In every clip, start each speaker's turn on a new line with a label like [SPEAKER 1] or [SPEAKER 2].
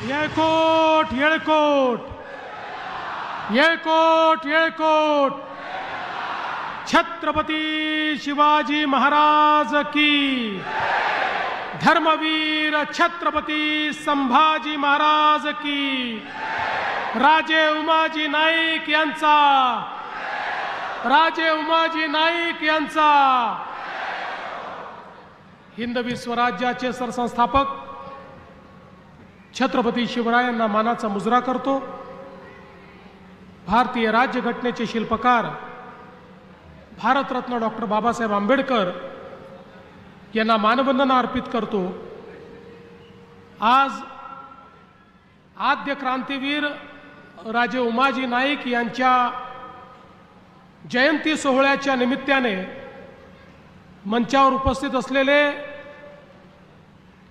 [SPEAKER 1] येळकोट येळकोट येळकोट येळकोट छत्रपती शिवाजी महाराज की धर्मवीर छत्रपती संभाजी महाराज की राजे उमाजी नाईक यांचा राजे उमाजी नाईक यांचा हिंदवी स्वराज्याचे सरसंस्थापक छत्रपती शिवरायांना मानाचा मुजरा करतो। भारतीय राज्यघटनेचे शिल्पकार भारतरत्न डॉक्टर बाबासाहेब आंबेडकर यांना मानवंदना अर्पित करतो। आज आद्य क्रांतीवीर राजे उमाजी नाईक यांच्या जयंती सोहळ्याच्या निमित्ताने मंचावर उपस्थित असलेले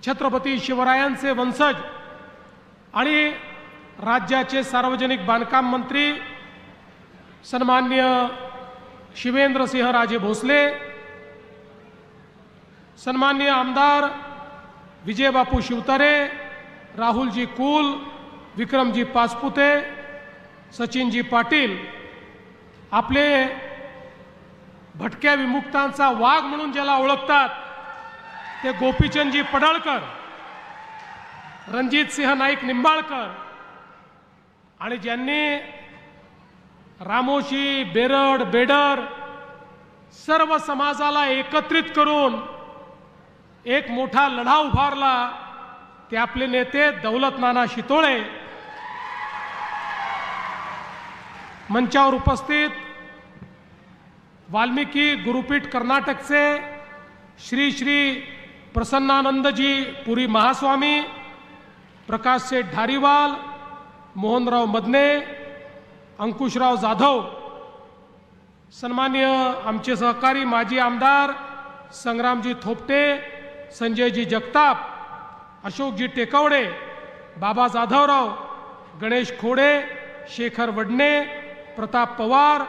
[SPEAKER 1] छत्रपती शिवरायांचे वंशज आणि राज्याचे सार्वजनिक बांधकाम मंत्री सन्माननीय शिवेंद्रसिंह राजे भोसले, सन्माननीय आमदार विजयबापू शिवतारे, राहुलजी कुल, विक्रमजी पाचपुते, सचिनजी पाटील, आपले भटक्या विमुक्तांचा वाघ म्हणून ज्याला ओळखतात ते गोपीचंदजी पडळकर, रणजितसिंह नाईक निंबाळकर आणि ज्यांनी रामोशी, बेरड, बेडर सर्व समाजाला एकत्रित करून एक मोठा लढा उभारला ते आपले नेते दौलत नाना शितोळे। मंचावर उपस्थित वाल्मिकी गुरुपीठ कर्नाटकचे श्री श्री प्रसन्नानंदजी पुरी महास्वामी, प्रकाश सेठ धारीवाल, मोहनराव मदने, अंकुशराव जाधव, सन्माननीय आमचे सहकारी माजी आमदार संग्रामजी थोपटे, संजयजी जगताप, अशोकजी टेकवडे, बाबा जाधवराव, गणेश खोडे, शेखर वडणे, प्रताप पवार,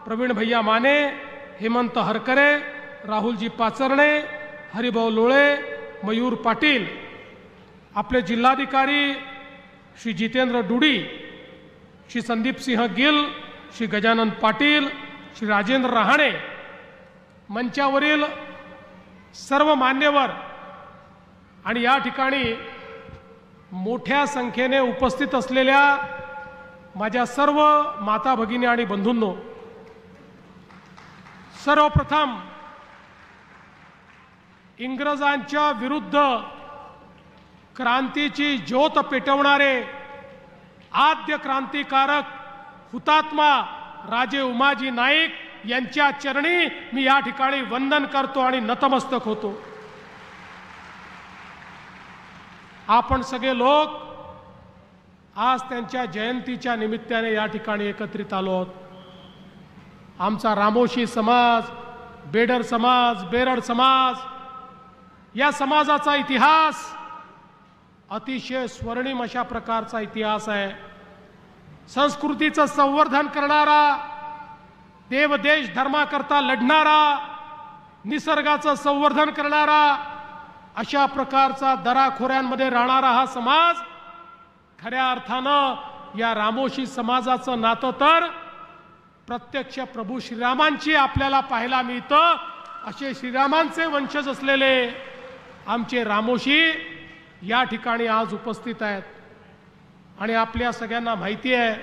[SPEAKER 1] प्रवीण भैया माने, हेमंत हरकरे, राहुलजी पाचरणे, हरिभाऊ लोळे, मयूर पाटील, आपले जिल्हाधिकारी श्री जितेंद्र डुडी, श्री संदीप सिंह गिल, श्री गजानन पाटील, श्री राजेंद्र रहाणे, मंचावरील सर्व मान्यवर आणि या ठिकाणी मोठ्या संख्येने उपस्थित असलेल्या माझ्या सर्व माता भगिनी आणि बंधूंनो, सर्वप्रथम इंग्रजांच्या विरुद्ध क्रांतीची ज्योत पेटवणारे आद्य क्रांतिकारक हुतात्मा राजे उमाजी नाईक यांच्या चरणी मी या ठिकाणी वंदन करतो आणि नतमस्तक होतो। आपण सगळे लोक आज त्यांच्या जयंतीच्या निमित्ताने या ठिकाणी एकत्रित आलो आहोत। आमचा रामोशी समाज, बेडर समाज, बेरड समाज या समाजाचा इतिहास अतिशय स्वर्णिम अशा प्रकारचा इतिहास आहे। संस्कृतीचं संवर्धन करणारा, देवदेश धर्माकरता लढणारा, निसर्गाचं संवर्धन करणारा अशा प्रकारचा दराखोऱ्यांमध्ये राहणारा हा समाज, खऱ्या अर्थानं या रामोशी समाजाचं नातं तर प्रत्यक्ष प्रभू श्रीरामांची आपल्याला पाहायला मिळतं। असे श्रीरामांचे वंशज असलेले आमचे रामोशी या ठिकाणी आज उपस्थित आहेत आणि आपल्या सगळ्यांना माहिती आहे,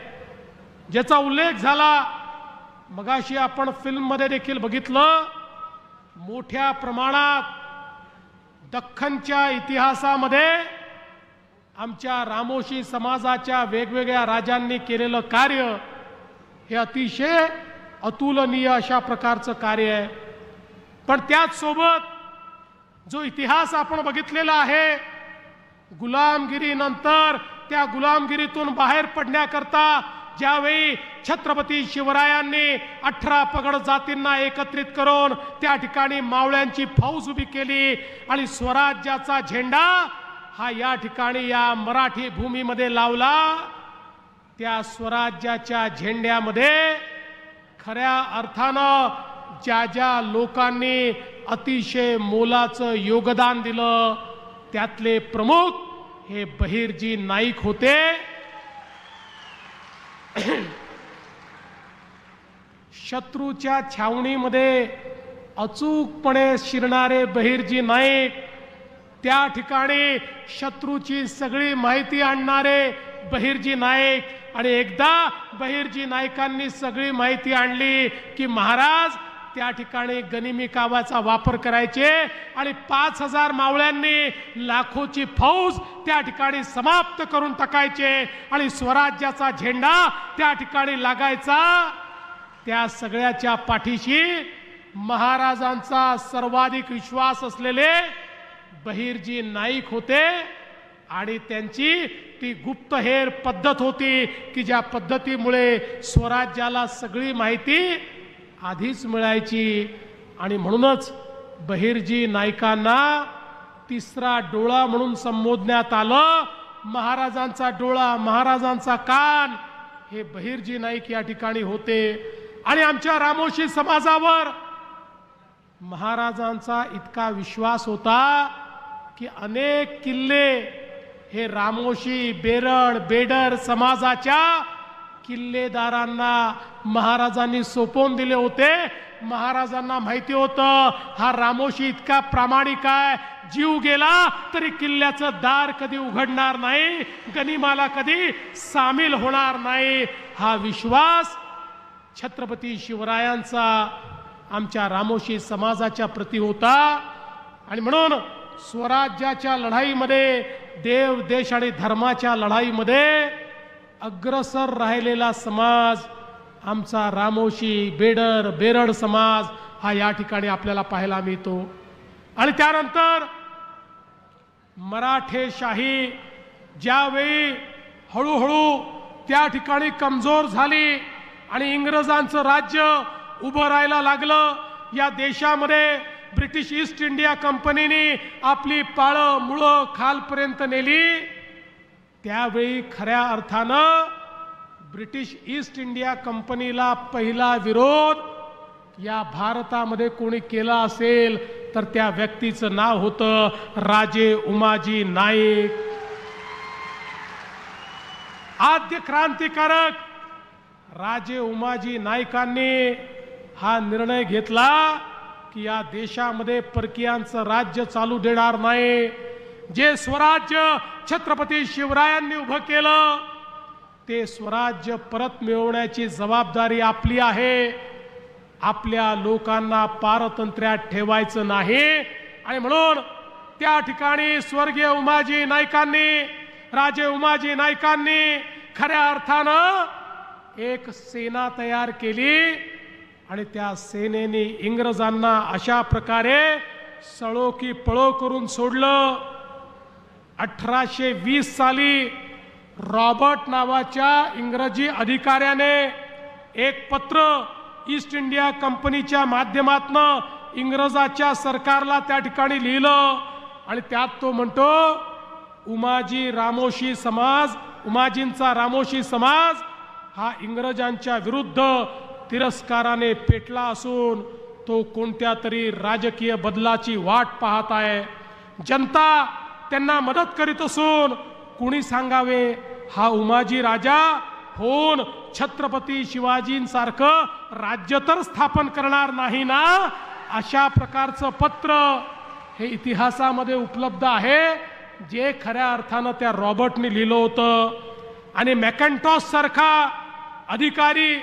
[SPEAKER 1] ज्याचा उल्लेख झाला मगाशी आपण फिल्ममध्ये देखील बघितलं, मोठ्या प्रमाणात दख्खनच्या इतिहासामध्ये आमच्या रामोशी समाजाच्या वेगवेगळ्या राजांनी केलेलं कार्य हे अतिशय अतुलनीय अशा प्रकारचं कार्य आहे। पण त्याच सोबत जो इतिहास आपण बघितलेला आहे, गुलामगिरीनंतर त्या गुलामगिरीतून बाहेर पडण्याकरता ज्यावेळी छत्रपती शिवरायांनी 18 पगड जातींना एकत्रित करून त्या ठिकाणी मावळ्यांची फौज उभी केली आणि स्वराज्याचा झेंडा हा या ठिकाणी या मराठी भूमीमध्ये लावला, त्या स्वराज्याच्या झेंड्यामध्ये खऱ्या अर्थानं ज्या ज्या लोकांनी अतिशय मोलाचं योगदान दिलं त्यातले प्रमुख हे बहिर्जी नाईक होते. शत्रूच्या छावणीमध्ये अचूकपणे शिरणारे बहिर्जी नाईक, त्या ठिकाणी शत्रूची सगळी माहिती आणणारे बहिर्जी नाईक. आणि एकदा बहिर्जी नाईकांनी सगळी माहिती आणली की महाराज त्या ठिकाणी गनिमी कावाचा वापर करायचे आणि 5000 मावळ्यांनी लाखोची फौज त्या ठिकाणी समाप्त करून टाकायचे आणि स्वराज्याचा झेंडा त्या ठिकाणी लागायचा. त्या सगळ्याच्या पाठीशी महाराजांचा सर्वाधिक विश्वास असलेले बहिर्जी नाईक होते. आणि त्यांची ती गुप्तहेर पद्धत होती की ज्या पद्धतीमुळे स्वराज्याला सगळी माहिती आधीच मिळायची. आणि म्हणूनच बहिर्जी नाईकांना तिसरा डोळा म्हणून संबोधण्यात आलं. महाराजांचा डोळा, महाराजांचा कान हे बहिर्जी नाईक या ठिकाणी होते. आणि आमच्या रामोशी समाजावर महाराजांचा इतका विश्वास होता की अनेक किल्ले हे रामोशी, बेरड, बेडर समाजाच्या किल्लेदारांना महाराजांनी सोपवून दिले होते. महाराजांना माहिती होतं हा रामोशी इतका प्रामाणिक आहे, जीव गेला तरी किल्ल्याचं दार कधी उघडणार नाही, गनिमाला कधी सामील होणार नाही. हा विश्वास छत्रपती शिवरायांचा आमच्या रामोशी समाजाच्या प्रती होता. आणि म्हणून स्वराज्याच्या लढाईमध्ये, देव देश आणि धर्माच्या लढाईमध्ये अग्रसर राहिलेला समाज आमचा रामोशी, बेडर, बेरड समाज हा या ठिकाणी आपल्याला पाहायला मिळतो. आणि त्यानंतर मराठेशाही ज्यावेळी हळूहळू त्या ठिकाणी कमजोर झाली आणि इंग्रजांचं राज्य उभं राहायला लागलं, या देशामध्ये ब्रिटिश ईस्ट इंडिया कंपनीने आपली पाळं मुळं खालपर्यंत नेली. त्यावेळी खऱ्या अर्थानं ब्रिटिश ईस्ट इंडिया कंपनीला पहिला विरोध या भारतामध्ये कोणी केला असेल तर त्या व्यक्तीचं नाव होतं राजे उमाजी नाईक. आद्य क्रांतिकारक राजे उमाजी नाईकांनी हा निर्णय घेतला की या देशामध्ये परकीयांचं राज्य चालू देणार नाही. जे स्वराज्य छत्रपती शिवरायांनी उभं केलं ते स्वराज्य परत मिळवण्याची जबाबदारी आपली आहे. आपल्या लोकांना पारतंत्र्यात ठेवायचं नाही. आणि म्हणून त्या ठिकाणी स्वर्गीय उमाजी नाईकांनी, राजे उमाजी नाईकांनी खऱ्या अर्थानं एक सेना तयार केली आणि त्या सेनेने इंग्रजांना अशा प्रकारे सळो की पळो करून सोडलं. 1820 साली रॉबर्ट नावाच्या इंग्रजी अधिकाऱ्याने एक पत्र ईस्ट इंडिया कंपनीच्या माध्यमातून इंग्रजाच्या सरकारला त्या ठिकाणी लिहिलं आणि त्यात तो म्हणतो उमाजी रामोशी समाज, उमाजींचा रामोशी समाज हा इंग्रजांच्या विरुद्ध तिरस्काराने पेटला असून तो कोणत्या तरी राजकीय बदलाची वाट पाहत आहे. जनता त्यांना मदत करीत असून कुणी सांगावे हा उमाजी राजा होऊन छत्रपती शिवाजींसारखं राज्य तर स्थापन करणार नाही ना. अशा प्रकारचं पत्र हे इतिहासामध्ये उपलब्ध आहे जे खऱ्या अर्थानं त्या रॉबर्टने लिहिलं होतं. आणि मॅकॅन्टॉस सारखा अधिकारी,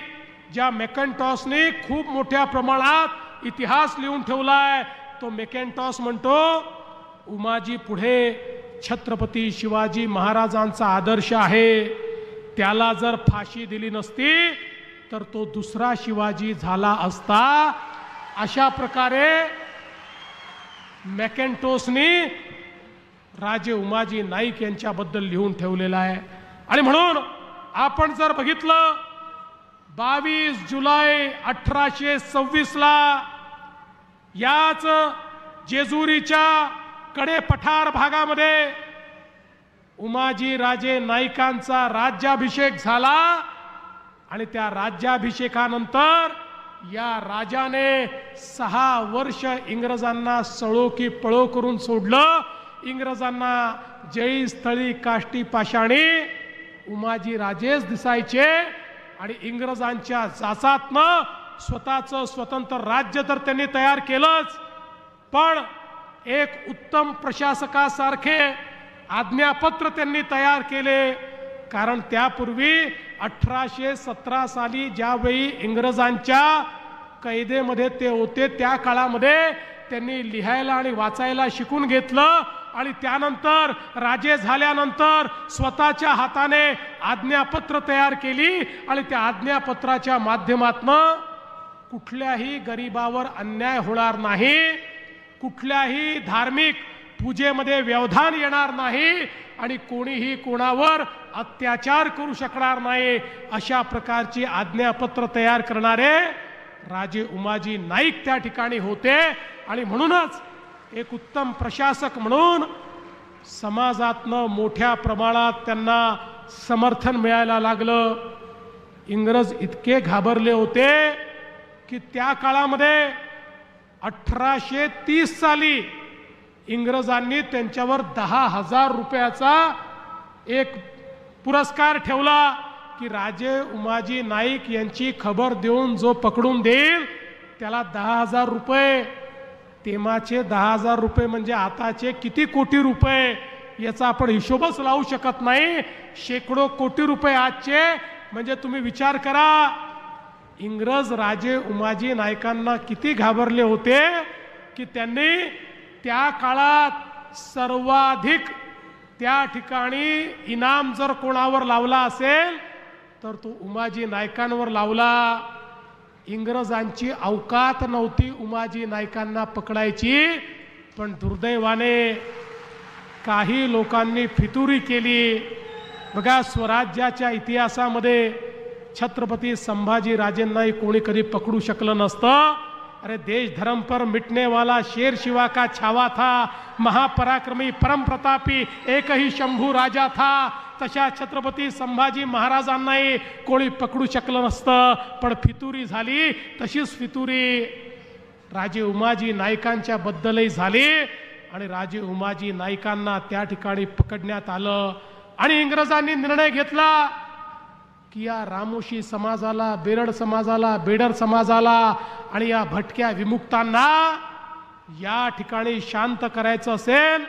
[SPEAKER 1] ज्या मॅकॅन्टॉसने खूप मोठ्या प्रमाणात इतिहास लिहून ठेवलाय, तो मॅकॅन्टॉस म्हणतो उमाजी पुढे छत्रपती शिवाजी महाराजांचा आदर्श आहे. त्याला जर फाशी दिली नसती तर तो दुसरा शिवाजी झाला असता. अशा प्रकारे मॅकॅन्टॉसने राजे उमाजी नाईक यांच्याबद्दल लिहून ठेवलेलं आहे. आणि म्हणून आपण जर बघितलं 22 जुलै 1826 ला याच जेजुरीच्या कडे पठार भागामध्ये उमाजी राजे नाईकांचा राज्याभिषेक झाला. आणि त्या राज्याभिषेकानंतर या राजाने 6 वर्ष इंग्रजांना सळो की पळो करून सोडलं. इंग्रजांना जळी स्थळी काष्टी पाषाणी उमाजी राजेच दिसायचे आणि इंग्रजांच्या जाचातनं स्वतःचं स्वतंत्र राज्य तर त्यांनी तयार केलंच, पण एक उत्तम प्रशासकासारखे आज्ञापत्र त्यांनी तयार केले. कारण त्यापूर्वी 1817 साली ज्यावेळी इंग्रजांच्या कैदेमध्ये ते होते त्या काळामध्ये त्यांनी लिहायला आणि वाचायला शिकून घेतलं आणि त्यानंतर राजे झाल्यानंतर स्वतःच्या हाताने आज्ञापत्र तयार केली आणि त्या आज्ञापत्राच्या माध्यमातनं कुठल्याही गरिबावर अन्याय होणार नाही, कुठल्याही धार्मिक पूजेमध्ये व्यवधान येणार नाही आणि कोणीही कोणावर अत्याचार करू शकणार नाही, अशा प्रकारची आज्ञापत्र तयार करणारे राजे उमाजी नाईक त्या ठिकाणी होते. आणि म्हणूनच एक उत्तम प्रशासक म्हणून समाजातनं मोठ्या प्रमाणात त्यांना समर्थन मिळायला लागलं. इंग्रज इतके घाबरले होते की त्या काळामध्ये 1830 साली इंग्रजांनी त्यांच्यावर 10,000 रुपयाचा एक पुरस्कार ठेवला की राजे उमाजी नाईक यांची खबर देऊन जो पकडून देईल त्याला 10,000 रुपये. तेव्हाचे 10,000 रुपये म्हणजे आताचे किती कोटी रुपये याचा आपण हिशोबच लावू शकत नाही. शेकडो कोटी रुपये आजचे. म्हणजे तुम्ही विचार करा इंग्रज राजे उमाजी नायकांना किती घाबरले होते की त्यांनी त्या काळात सर्वाधिक त्या ठिकाणी इनाम जर कोणावर लावला असेल तर तो उमाजी नायकांवर लावला. इंग्रजांची अवकात नव्हती उमाजी नायकांना पकडायची, पण दुर्दैवाने काही लोकांनी फितुरी केली. बघा स्वराज्याच्या इतिहासामध्ये छत्रपती संभाजी राजेंनाही कोणी कधी पकडू शकलं नसतं. अरे देश धर्म पर मिटने वाला शेर शिवा का छावा था, महापराक्रमी परम प्रतापी एक ही शंभू राजा था. तशा छत्रपती संभाजी महाराजांनाही कोणी पकडू शकलं नसतं, पण फितुरी झाली. तशीच फितुरी राजे उमाजी नायकांच्या बद्दलही झाली आणि राजे उमाजी नायकांना त्या ठिकाणी पकडण्यात आलं. आणि इंग्रजांनी निर्णय घेतला की या रामोशी समाजाला, बेरड समाजाला, बेडर समाजाला आणि या भटक्या विमुक्तांना या ठिकाणी शांत करायचं असेल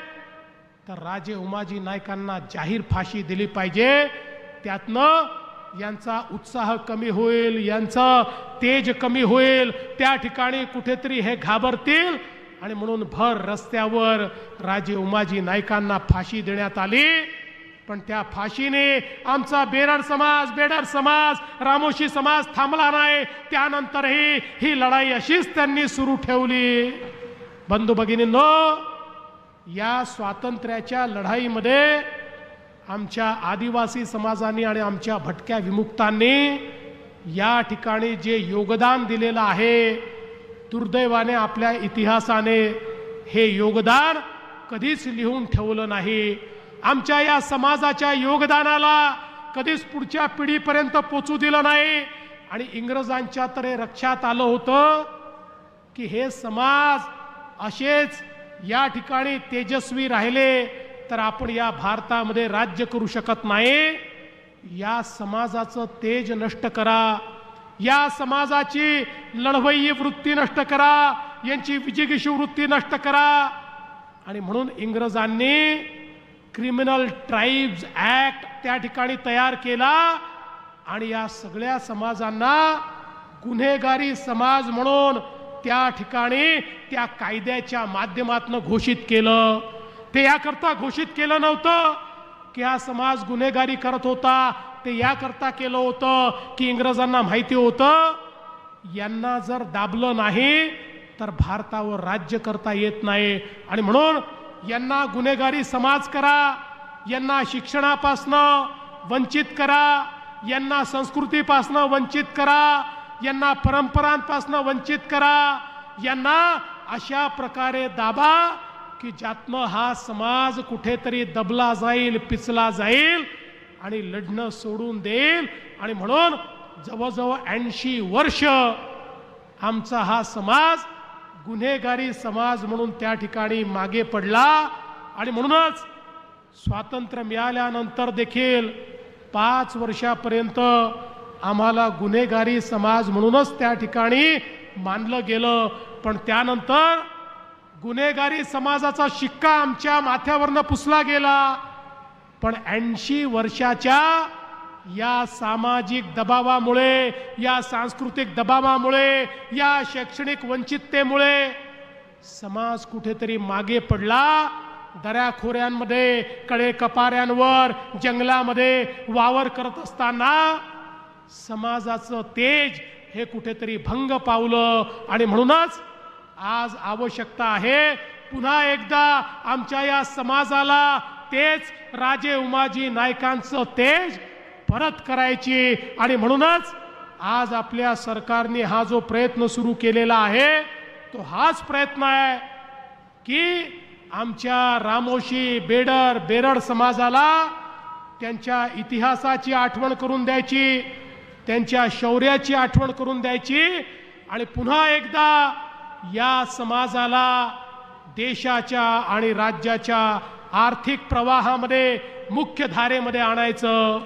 [SPEAKER 1] तर राजे उमाजी नायकांना जाहीर फाशी दिली पाहिजे. त्यातनं यांचा उत्साह कमी होईल, यांचं तेज कमी होईल, त्या ठिकाणी कुठेतरी हे घाबरतील आणि म्हणून भर रस्त्यावर राजे उमाजी नायकांना फाशी देण्यात आली. पण त्या फाशीने आमचा बेरड समाज, बेडर समाज, रामोशी समाज थांबला नाही. त्यानंतरही ही लढाई अशीच त्यांनी सुरू ठेवली. बंधू भगिनींनो, या स्वातंत्र्याच्या लढाईमध्ये आमच्या आदिवासी समाजाने आणि आमच्या भटक्या विमुक्तांनी या ठिकाणी जे योगदान दिलेलं आहे, दुर्दैवाने आपल्या इतिहासाने हे योगदान कधीच लिहून ठेवलं नाही. आमच्या या समाजाच्या योगदानाला कधीच पुढच्या पिढीपर्यंत पोचू दिलं नाही. आणि इंग्रजांच्या तरी लक्षात आलं होतं की हे समाज असेच या ठिकाणी तेजस्वी राहिले तर आपण या भारतामध्ये राज्य करू शकत नाही. या समाजाचं तेज नष्ट करा, या समाजाची लढवय्यी वृत्ती नष्ट करा, यांची विजिगीषू वृत्ती नष्ट करा. आणि म्हणून इंग्रजांनी क्रिमिनल ट्राइब्स ऍक्ट त्या ठिकाणी तयार केला आणि या सगळ्या समाजांना गुन्हेगारी समाज म्हणून त्या ठिकाणी त्या कायद्याच्या माध्यमातून घोषित केलं. ते याकरता घोषित केलं नव्हतं की हा समाज गुन्हेगारी करत होता, ते याकरता केलं होतं की इंग्रजांना माहिती होतं यांना जर दाबलं नाही तर भारतावर राज्य करता येत नाही. आणि म्हणून यांना गुन्हेगारी समाज करा, यांना शिक्षणापासनं वंचित करा, यांना संस्कृतीपासनं वंचित करा, यांना परंपरांपासनं वंचित करा, यांना अशा प्रकारे दाबा की ज्यातनं हा समाज कुठेतरी दबला जाईल, पिचला जाईल आणि लढणं सोडून देईल. आणि म्हणून जवळजवळ 80 वर्ष आमचा हा समाज गुन्हेगारी समाज म्हणून त्या ठिकाणी मागे पडला. आणि म्हणूनच स्वातंत्र्य मिळाल्यानंतर देखील 5 वर्षापर्यंत आम्हाला गुन्हेगारी समाज म्हणूनच त्या ठिकाणी मानलं गेलं. पण त्यानंतर गुन्हेगारी समाजाचा शिक्का आमच्या माथ्यावरनं पुसला गेला. पण 80 वर्षाच्या या सामाजिक दबावामुळे, या सांस्कृतिक दबावामुळे, या शैक्षणिक वंचिततेमुळे समाज कुठेतरी मागे पडला. दऱ्याखोऱ्यांमध्ये, कडे कपाऱ्यांवर, जंगलामध्ये वावर करत असताना समाजाचं तेज हे कुठेतरी भंग पावलं. आणि म्हणूनच आज आवश्यकता आहे पुन्हा एकदा आमच्या या समाजाला तेच राजे उमाजी नायकांचं तेज परत करायची. आणि म्हणूनच आज आपल्या सरकारने हा जो प्रयत्न सुरू केलेला आहे तो हाच प्रयत्न आहे की आमच्या रामोशी, बेडर, बेरड समाजाला त्यांच्या इतिहासाची आठवण करून द्यायची, त्यांच्या शौर्याची आठवण करून द्यायची आणि पुन्हा एकदा या समाजाला देशाच्या आणि राज्याच्या आर्थिक प्रवाहामध्ये मुख्य धारेमध्ये आणायचं.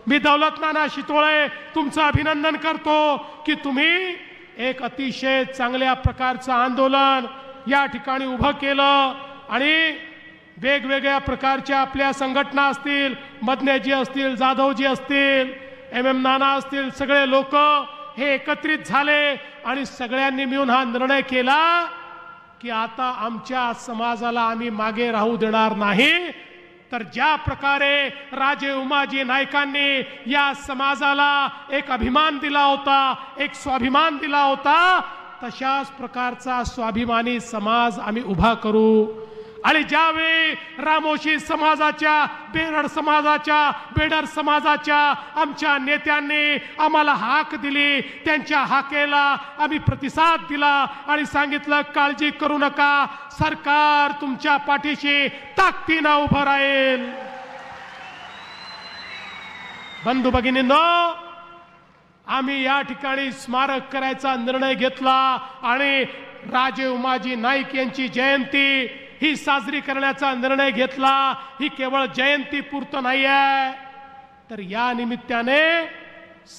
[SPEAKER 1] मी दौलत नाना शितोळे तुमचं अभिनंदन करतो की तुम्ही एक अतिशय चांगल्या प्रकारचं आंदोलन या ठिकाणी उभं केलं आणि वेगवेगळ्या प्रकारच्या आपल्या संघटना असतील, मदनेजी असतील, जाधवजी असतील, MM नाना असतील, सगळे लोक हे एकत्रित झाले आणि सगळ्यांनी मिळून हा निर्णय केला की आता आमच्या समाजाला आम्ही मागे राहू देणार नाही. तर ज्या प्रकारे राजे उमाजी नायकांनी या समाजाला एक अभिमान दिला होता, एक स्वाभिमान दिला होता, तशाच प्रकारचा स्वाभिमानी समाज आम्ही उभा करू. आणि ज्यावेळी रामोशी समाजाच्या, बेरड समाजाच्या, बेडर समाजाच्या आमच्या नेत्यांनी आम्हाला हाक दिली, त्यांच्या हाकेला आम्ही प्रतिसाद दिला आणि सांगितलं काळजी करू नका, सरकार तुमच्या पाठीशी ताकदीनं उभं राहील. बंधू भगिनींनो, आम्ही या ठिकाणी स्मारक करायचा निर्णय घेतला आणि राजे उमाजी नाईक यांची जयंती ही साजरी करण्याचा निर्णय घेतला. ही केवळ जयंती पुरतं नाही आहे, तर या निमित्ताने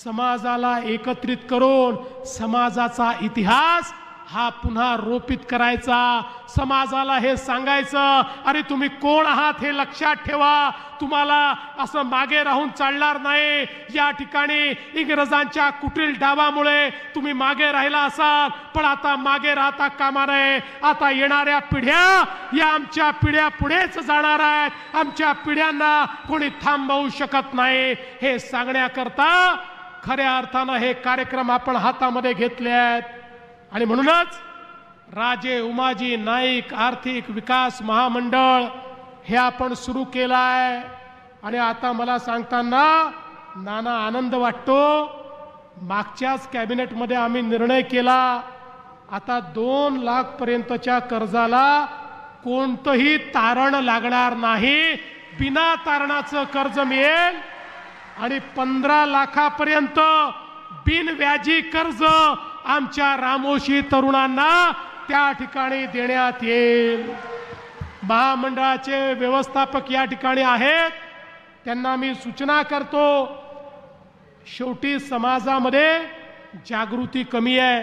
[SPEAKER 1] समाजाला एकत्रित करून समाजाचा इतिहास हा पुन्हा रोपित करायचा. समाजाला हे सांगायचं, अरे तुम्ही कोण आहात हे लक्षात ठेवा, तुम्हाला असं मागे राहून चालणार नाही. या ठिकाणी इंग्रजांच्या कुटील डावामुळे तुम्ही मागे राहिला असाल, पण आता मागे राहता कामा नये. आता येणाऱ्या पिढ्या या आमच्या पिढ्या पुढेच जाणार आहेत, आमच्या पिढ्यांना कोणी थांबवू शकत नाही. हे सांगण्याकरता खऱ्या अर्थानं हे कार्यक्रम आपण हातामध्ये घेतले आहेत. आणि म्हणूनच राजे उमाजी नाईक आर्थिक विकास महामंडळ हे आपण सुरू केलं आहे. आणि आता मला सांगताना नाना आनंद वाटतो, मागच्याच कॅबिनेटमध्ये आम्ही निर्णय केला, आता 2 लाख पर्यंतच्या कर्जाला कोणतंही तारण लागणार नाही, बिना तारणाचं कर्ज मिळेल आणि 15 लाखापर्यंत बिनव्याजी कर्ज आमच्या रामोशी तरुणांना त्या ठिकाणी देण्यात येईल. महामंडळाचे व्यवस्थापक या ठिकाणी आहेत, त्यांना मी सूचना करतो, शेवटी समाजामध्ये जागृती कमी आहे,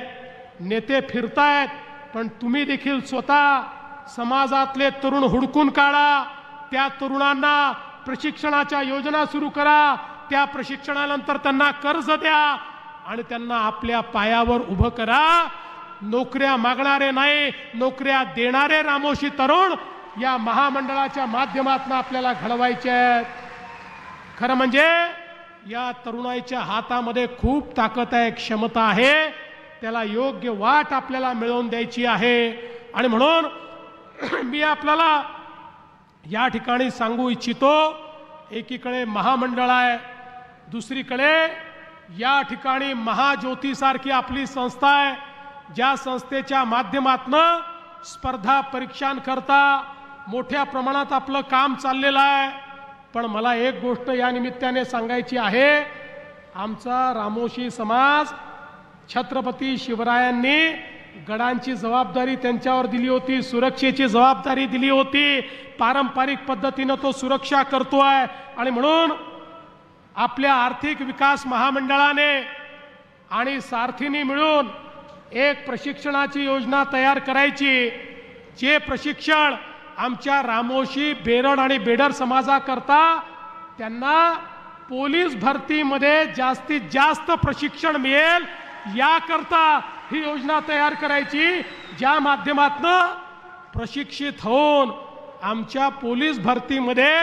[SPEAKER 1] नेते फिरतायत, पण तुम्ही देखील स्वतः समाजातले तरुण हुडकून काढा, त्या तरुणांना प्रशिक्षणाच्या योजना सुरू करा, त्या प्रशिक्षणानंतर त्यांना कर्ज द्या आणि त्यांना आपल्या पायावर उभं करा. नोकऱ्या मागणारे नाही, नोकऱ्या देणारे रामोशी तरुण या महामंडळाच्या माध्यमातून आपल्याला घडवायचे आहेत. खरं म्हणजे या तरुणाईच्या हातामध्ये खूप ताकद आहे, क्षमता आहे, त्याला योग्य वाट आपल्याला मिळवून द्यायची आहे. आणि म्हणून मी आपल्याला या ठिकाणी सांगू इच्छितो, एकीकडे महामंडळ आहे, दुसरीकडे या ठिकाणी महाज्योती सारखी आपली संस्था आहे, ज्या संस्थेच्या माध्यमातून स्पर्धा परीक्षांकरता मोठ्या प्रमाणात आपलं काम चाललेलं आहे. पण मला एक गोष्ट या निमित्ताने सांगायची आहे, आमचा रामोशी समाज छत्रपती शिवरायांनी गडांची जबाबदारी त्यांच्यावर दिली होती, सुरक्षेची जबाबदारी दिली होती, पारंपरिक पद्धतीनं तो सुरक्षा करतोय। आणि म्हणून आपल्या आर्थिक विकास महामंडळाने आणि सारथीने मिळून एक प्रशिक्षणाची योजना तयार करायची, जे प्रशिक्षण आमच्या रामोशी, बेरड आणि बेडर समाजाकरता त्यांना पोलीस भरतीमध्ये जास्तीत जास्त प्रशिक्षण मिळेल याकरता ही योजना तयार करायची, ज्या माध्यमातून प्रशिक्षित होऊन आमच्या पोलीस भरतीमध्ये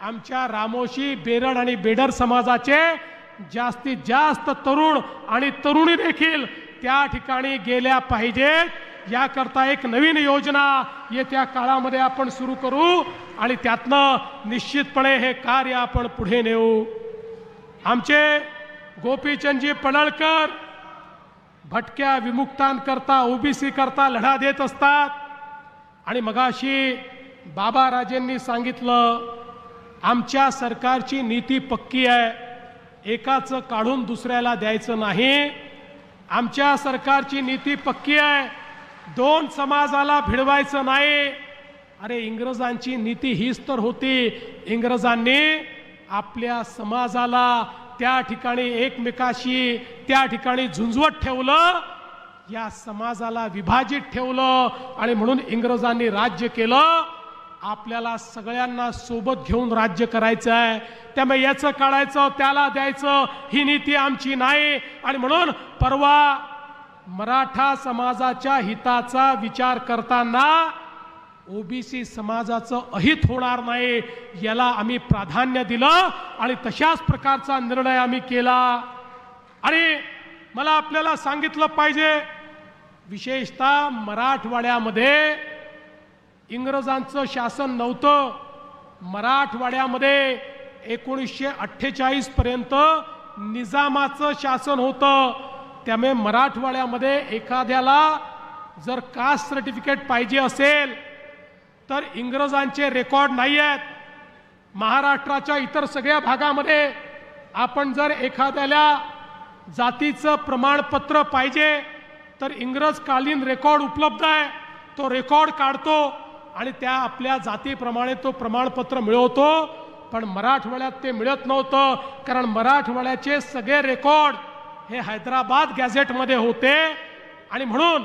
[SPEAKER 1] आमच्या रामोशी, बेरड आणि बेडर समाजाचे जास्तीत जास्त तरुण आणि तरुणी देखील त्या ठिकाणी गेल्या पाहिजेत। याकरता एक नवीन योजना येत्या काळामध्ये आपण सुरू करू आणि त्यातनं निश्चितपणे हे कार्य आपण पुढे नेऊ। आमचे गोपीचंदजी पडळकर भटक्या विमुक्तांकरता, ओबीसी करता लढा देत असतात। आणि मगाशी बाबा राजेंनी सांगितलं, आमच्या सरकारची नीती पक्की आहे, एकाचं काढून दुसऱ्याला द्यायचं नाही। आमच्या सरकारची नीती पक्की आहे, दोन समाजाला भिडवायचं नाही। अरे इंग्रजांची नीती हीच तर होती, इंग्रजांनी आपल्या समाजाला त्या ठिकाणी एकमेकाशी त्या ठिकाणी झुंजवत ठेवलं, या समाजाला विभाजित ठेवलं आणि म्हणून इंग्रजांनी राज्य केलं। आपल्याला सगळ्यांना सोबत घेऊन राज्य करायचं आहे, त्यामुळे याचं काढायचं त्याला द्यायचं ही नीती आमची नाही। आणि म्हणून परवा मराठा समाजाच्या हिताचा विचार करताना ओबीसी समाजाचं अहित होणार नाही याला आम्ही प्राधान्य दिलं आणि तशाच प्रकारचा निर्णय आम्ही केला। आणि मला आपल्याला सांगितलं पाहिजे, विशेषतः मराठवाड्यामध्ये इंग्रजांचं शासन नव्हतं, मराठवाड्यामध्ये 1948 पर्यंत निजामाचं शासन होतं। त्यामुळे मराठवाड्यामध्ये एखाद्याला जर कास्ट सर्टिफिकेट पाहिजे असेल तर इंग्रजांचे रेकॉर्ड नाही आहेत। महाराष्ट्राच्या इतर सगळ्या भागामध्ये आपण जर एखाद्याला जातीचं प्रमाणपत्र पाहिजे तर इंग्रजकालीन रेकॉर्ड उपलब्ध आहे, तो रेकॉर्ड काढतो आणि त्या आपल्या जातीप्रमाणे तो प्रमाणपत्र मिळवतो। पण मराठवाड्यात ते मिळत नव्हतं, कारण मराठवाड्याचे सगळे रेकॉर्ड हे हैदराबाद गॅझेटमध्ये होते। आणि म्हणून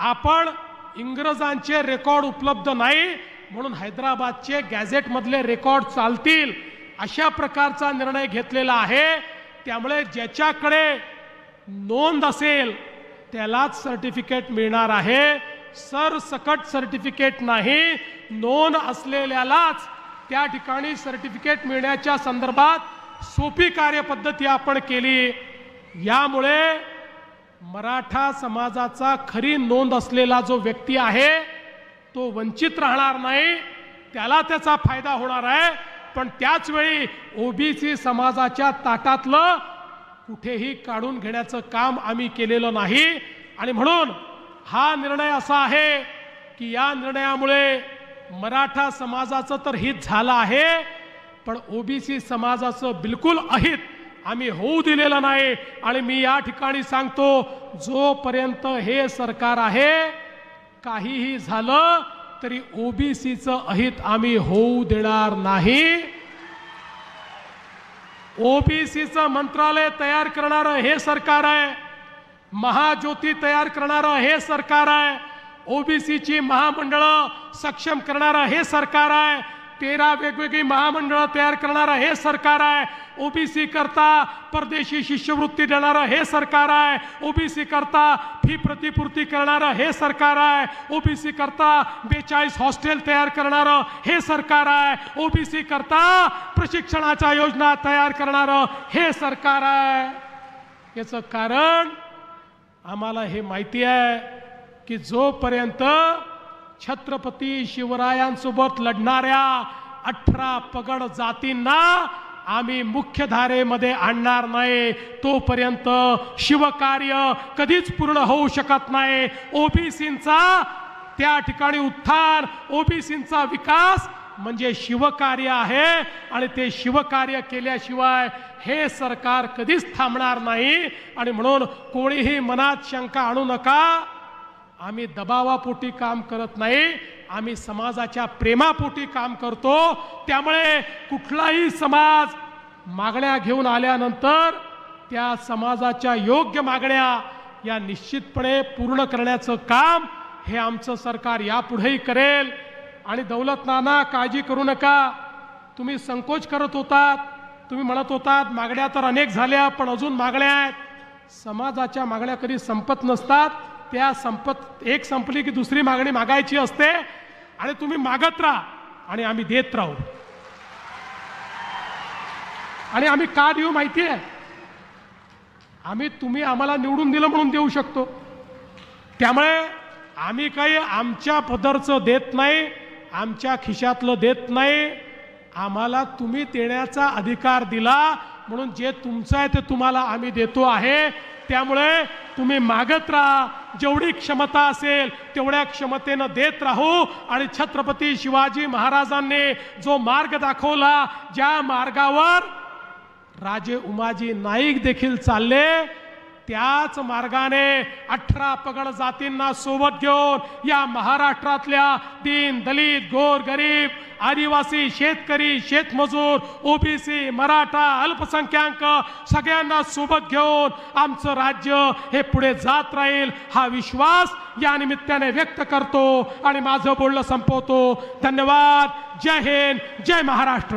[SPEAKER 1] आपण इंग्रजांचे रेकॉर्ड उपलब्ध नाही म्हणून हैदराबादचे गॅझेटमधले रेकॉर्ड चालतील अशा प्रकारचा निर्णय घेतलेला आहे। त्यामुळे ज्याच्याकडे नोंद असेल त्यालाच सर्टिफिकेट मिळणार आहे, सरसकट सर्टिफिकेट नाही। नोंद असलेल्यालाच त्या ठिकाणी सर्टिफिकेट मिळण्याच्या संदर्भात सोपी कार्यपद्धती आपण केली। यामुळे मराठा समाजाचा खरी नोंद असलेला जो व्यक्ती आहे तो वंचित राहणार नाही, त्याला त्याचा फायदा होणार आहे। पण त्याच वेळी ओबीसी समाजाच्या ताटातलं कुठेही काढून घेण्याचं काम आम्ही केलेलं नाही। आणि म्हणून हा निर्णय असा आहे की या निर्णयामुळे मराठा समाजाचं तर हित झालं आहे, पण ओबीसी समाजाचं बिलकुल अहित आम्ही होऊ दिलेलं नाही। आणि मी या ठिकाणी सांगतो, जोपर्यंत हे सरकार आहे काहीही झालं तरी ओबीसीचं अहित आम्ही होऊ देणार नाही। ओबीसीचं मंत्रालय तयार करणारं हे सरकार आहे, महाज्योती तयार करणारं हे सरकार आहे, ओबीसीची महामंडळं सक्षम करणारं हे सरकार आहे, 13 वेगवेगळी महामंडळं तयार करणारं हे सरकार आहे, ओबीसी करता परदेशी शिष्यवृत्ती देणारं हे सरकार आहे, ओबीसी करता फी प्रतिपूर्ती करणारं हे सरकार आहे, ओबीसी करता 42 हॉस्टेल तयार करणारं हे सरकार आहे, ओबीसी करता प्रशिक्षणाच्या योजना तयार करणारं हे सरकार आहे। याचं कारण आम्हाला हे माहिती आहे की जोपर्यंत छत्रपती शिवरायांसोबत लढणाऱ्या 18 पगड जातींना आम्ही मुख्यधारेमध्ये आणणार नाही तोपर्यंत शिवकार्य कधीच पूर्ण होऊ शकत नाही। ओबीसींचा त्या ठिकाणी उत्थान, ओबीसींचा विकास म्हणजे शिवकार्य आहे आणि ते शिवकार्य केल्याशिवाय हे सरकार कधीच थांबणार नाही। आणि म्हणून कोणीही मनात शंका आणू नका, आम्ही दबावापोटी काम करत नाही, आम्ही समाजाच्या प्रेमापोटी काम करतो। त्यामुळे कुठलाही समाज मागण्या घेऊन आल्यानंतर त्या समाजाच्या योग्य मागण्या या निश्चितपणे पूर्ण करण्याचं काम हे आमचं सरकार यापुढेही करेल। आणि दौलत नाना, काळजी करू नका, तुम्ही संकोच करत होतात, तुम्ही म्हणत होतात मागण्या तर अनेक झाल्या पण अजून मागण्या आहेत। समाजाच्या मागण्या कधी संपत नसतात, त्या एक संपली की दुसरी मागणी मागायची असते आणि तुम्ही मागत राहा आणि आम्ही देत राहू। आणि आम्ही का देऊ माहिती आहे? तुम्ही आम्हाला निवडून दिलं म्हणून देऊ शकतो। त्यामुळे आम्ही काही आमच्या पदरचं देत नाही, आमच्या खिशातलं देत नाही, आम्हाला तुम्ही देण्याचा अधिकार दिला म्हणून जे तुमचं आहे ते तुम्हाला आम्ही देतो आहे। त्यामुळे तुम्ही मागत राहा, जेवढी क्षमता असेल तेवढ्या क्षमतेनं देत राहू। आणि छत्रपती शिवाजी महाराजांनी जो मार्ग दाखवला, ज्या मार्गावर राजे उमाजी नाईक देखील चालले, त्याच मार्गाने 18 पगड जातींना सोबत घेऊन या महाराष्ट्रातल्या दीन दलित गोर गरीब आदिवासी शेतकरी शेतमजूर ओबीसी मराठा अल्पसंख्याक सगळ्यांना सोबत घेऊन आमचं राज्य हे पुढे जात राहील हा विश्वास या निमित्ताने व्यक्त करतो आणि माझं बोलणं संपवतो। धन्यवाद। जय हिंद, जय महाराष्ट्र।